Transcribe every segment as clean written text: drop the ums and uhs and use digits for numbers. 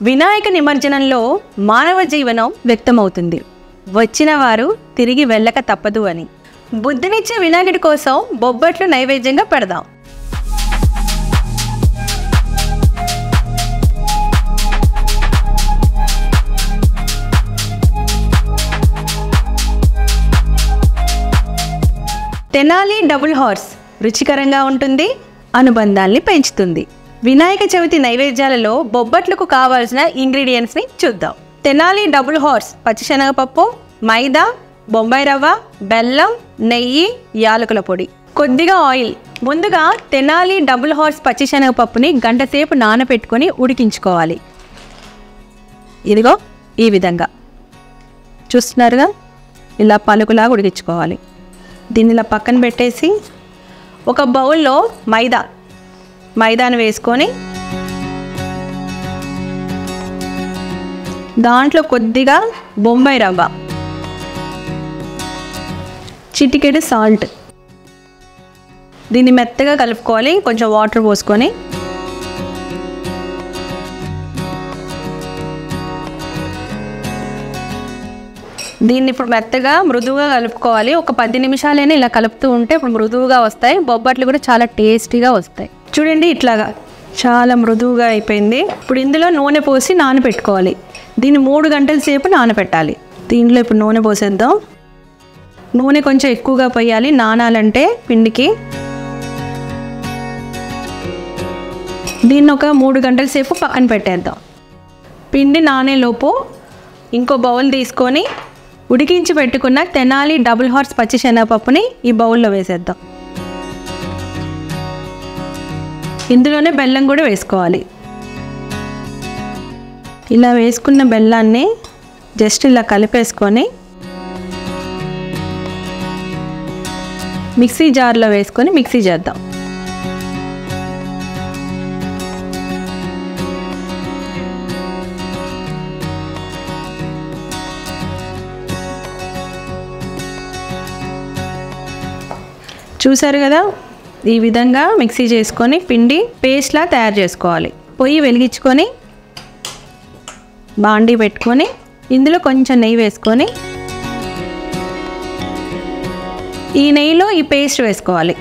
వినాయక నిమజ్జనంలో మానవ జీవనం వ్యక్తమవుతుంది. వచ్చిన వారు తిరిగి వెళ్ళక తప్పదు అని. బుద్ధినిచ్చే వినాయకుడి కోసం బొబ్బట్లు నైవేద్యంగా పెడదాం. తెనాలి డబుల్ హార్స్ రుచికరంగా ఉంటుంది, అనుబంధాల్ని పెంచుతుంది. వినాయక చవితి నైవేద్యాలలో బొబ్బట్లకు కావాల్సిన ఇంగ్రీడియంట్స్ని చూద్దాం. తెనాలి డబుల్ హార్స్ పచ్చిశనగపప్పు, మైదా, బొంబాయి రవ్వ, బెల్లం, నెయ్యి, యాలకుల పొడి, కొద్దిగా ఆయిల్. ముందుగా తెనాలి డబుల్ హార్స్ పచ్చిశనగపప్పుని గంట సేపు నానబెట్టుకొని ఉడికించుకోవాలి. ఇదిగో ఈ విధంగా చూస్తున్నారుగా, ఇలా పలుకులాగా ఉడికించుకోవాలి. దీన్ని ఇలా పక్కన పెట్టేసి ఒక బౌల్లో మైదాను వేసుకొని దాంట్లో కొద్దిగా బొంబాయి రవ్వ, చిటికెడు సాల్ట్, దీన్ని మెత్తగా కలుపుకోవాలి. కొంచెం వాటర్ పోసుకొని దీన్ని ఇప్పుడు మెత్తగా మృదువుగా కలుపుకోవాలి. ఒక 10 నిమిషాలైనా ఇలా కలుపుతూ ఉంటే ఇప్పుడు మృదువుగా వస్తాయి. బొబ్బట్లు కూడా చాలా టేస్టీగా వస్తాయి. చూడండి, ఇట్లాగా చాలా మృదువుగా అయిపోయింది. ఇప్పుడు ఇందులో నూనె పోసి నానబెట్టుకోవాలి. దీన్ని 3 గంటల సేపు నానబెట్టాలి. దీంట్లో ఇప్పుడు నూనె పోసేద్దాం. నూనె కొంచెం ఎక్కువగా పోయాలి నానాలంటే పిండికి. దీన్ని ఒక 3 గంటల సేపు పక్కన పెట్టేద్దాం. పిండి నానేలోపు ఇంకో బౌల్ తీసుకొని ఉడికించి పెట్టుకున్న తెనాలి డబుల్ హార్స్ పచ్చిశనగపప్పుని ఈ బౌల్లో వేసేద్దాం. ఇందులోనే బెల్లం కూడా వేసుకోవాలి. ఇలా వేసుకున్న బెల్లాన్ని జస్ట్ ఇలా కలిపేసుకొని మిక్సీ జార్లో వేసుకొని మిక్సీ చేద్దాం. చూసారు కదా, ఈ విధంగా మిక్సీ చేసుకొని పిండి పేస్ట్లా తయారు చేసుకోవాలి. పొయ్యి వెలిగించుకొని బాండీ పెట్టుకొని ఇందులో కొంచెం నెయ్యి వేసుకొని ఈ నెయ్యిలో ఈ పేస్ట్ వేసుకోవాలి.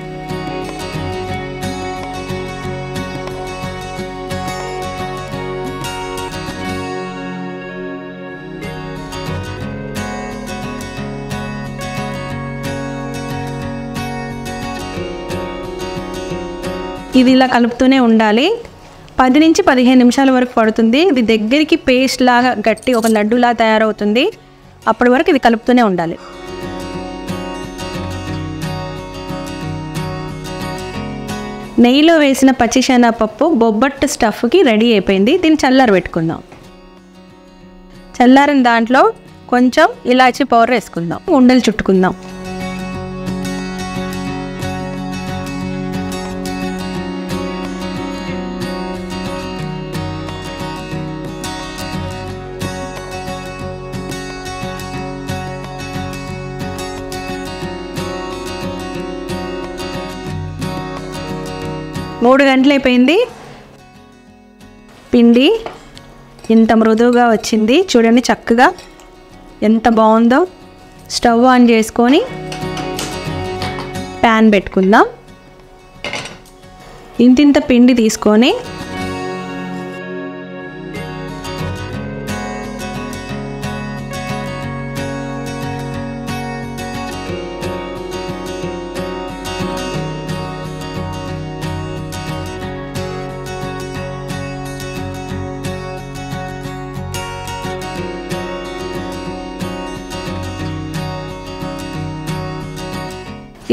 ఇది ఇలా కలుపుతూనే ఉండాలి. 10 నుంచి 15 నిమిషాల వరకు పడుతుంది. ఇది దగ్గరికి పేస్ట్ లాగా గట్టి ఒక లడ్డూలా తయారవుతుంది. అప్పటి వరకు ఇది కలుపుతూనే ఉండాలి. నెయ్యిలో వేసిన పచ్చిశనగపప్పు బొబ్బట్టు స్టఫ్కి రెడీ అయిపోయింది. దీన్ని చల్లార పెట్టుకుందాం. చల్లారిన దాంట్లో కొంచెం ఇలాచీ పౌడర్ వేసుకుందాం. ఉండలు చుట్టుకుందాం. మూడు గంటలు అయిపోయింది. పిండి ఇంత మృదువుగా వచ్చింది. చూడండి చక్కగా ఎంత బాగుందో. స్టవ్ ఆన్ చేసుకొని ప్యాన్ పెట్టుకుందాం. ఇంతింత పిండి తీసుకొని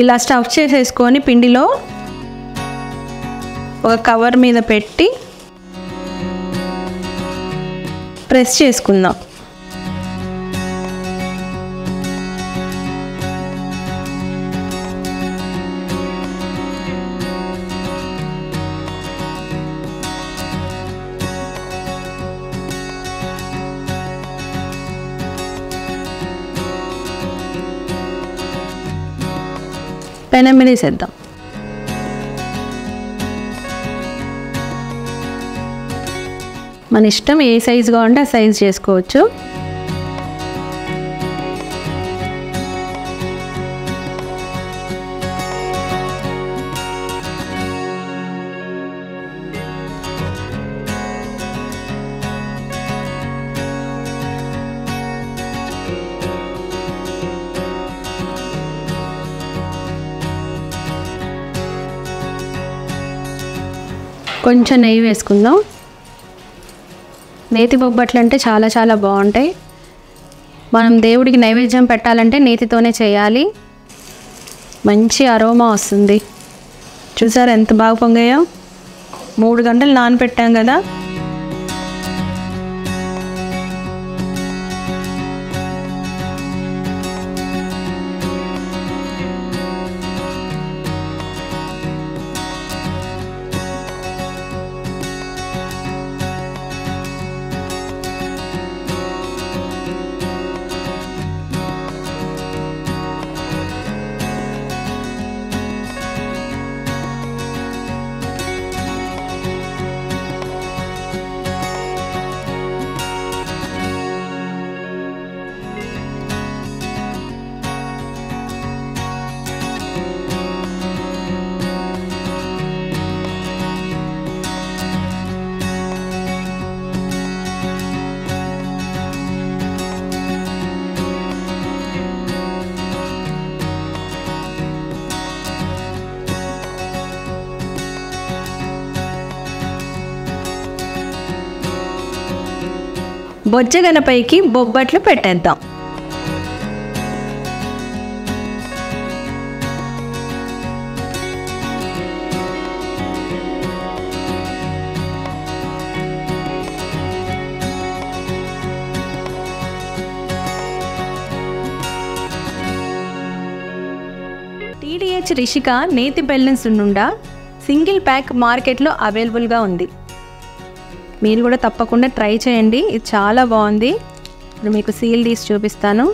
ఇలా స్టఫ్ చేసేసుకొని పిండిలో ఒక కవర్ మీద పెట్టి ప్రెస్ చేసుకుందాం. పెనం మీద వేసేద్దాం. మన ఇష్టం, ఏ సైజు కావాలంటే ఆ సైజు చేసుకోవచ్చు. కొంచెం నెయ్యి వేసుకుందాం. నేతి బొబ్బట్లు అంటే చాలా చాలా బాగుంటాయి. మనం దేవుడికి నైవేద్యం పెట్టాలంటే నేతితోనే చేయాలి. మంచి అరోమా వస్తుంది. చూసారా ఎంత బాగా పొంగాయో. 3 గంటలు నానబెట్టాం కదా. బొజ్జగనపైకి బొబ్బట్లు పెట్టేద్దాం. TDH రిషిక నేతి బెల్లం సున్నుండ సింగిల్ ప్యాక్ మార్కెట్లో అవైలబుల్గా ఉంది. మీరు కూడా తప్పకుండా ట్రై చేయండి. ఇది చాలా బాగుంది. ఇప్పుడు మీకు సీల్ తీసి చూపిస్తాను.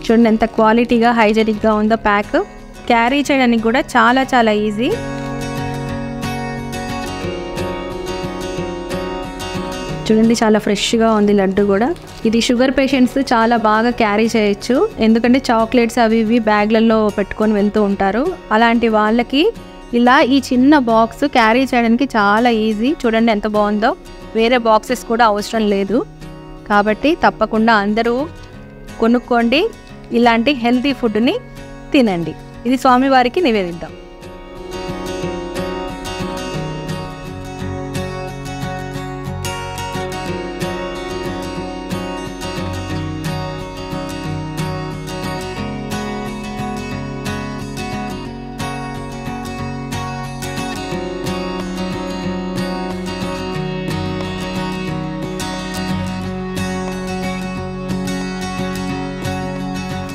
చూడండి ఎంత క్వాలిటీగా హైజెనిక్గా ఉందో ప్యాక్. క్యారీ చేయడానికి కూడా చాలా చాలా ఈజీ. చూడండి చాలా ఫ్రెష్గా ఉంది లడ్డు కూడా. ఇది షుగర్ పేషెంట్స్ చాలా బాగా క్యారీ చేయొచ్చు. ఎందుకంటే చాక్లెట్స్ అవి ఇవి బ్యాగ్లలో పెట్టుకొని వెళ్తూ ఉంటారు. అలాంటి వాళ్ళకి ఇలా ఈ చిన్న బాక్స్ క్యారీ చేయడానికి చాలా ఈజీ. చూడండి ఎంత బాగుందో. వేరే బాక్సెస్ కూడా అవసరం లేదు. కాబట్టి తప్పకుండా అందరూ కొనుక్కోండి. ఇలాంటి హెల్తీ ఫుడ్ని తినండి. ఇది స్వామివారికి నివేదిద్దాం.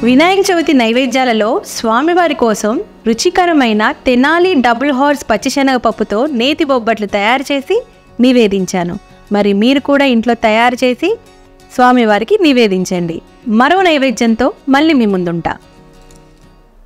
వినాయక చవితి నైవేద్యాలలో స్వామివారి కోసం రుచికరమైన తెనాలి డబుల్ హార్స్ పచ్చిశనగపప్పుతో నేతి బొబ్బట్లు తయారు చేసి నివేదించాను. మరి మీరు కూడా ఇంట్లో తయారు చేసి స్వామివారికి నివేదించండి. మరో నైవేద్యంతో మళ్ళీ మీ ముందుంటా.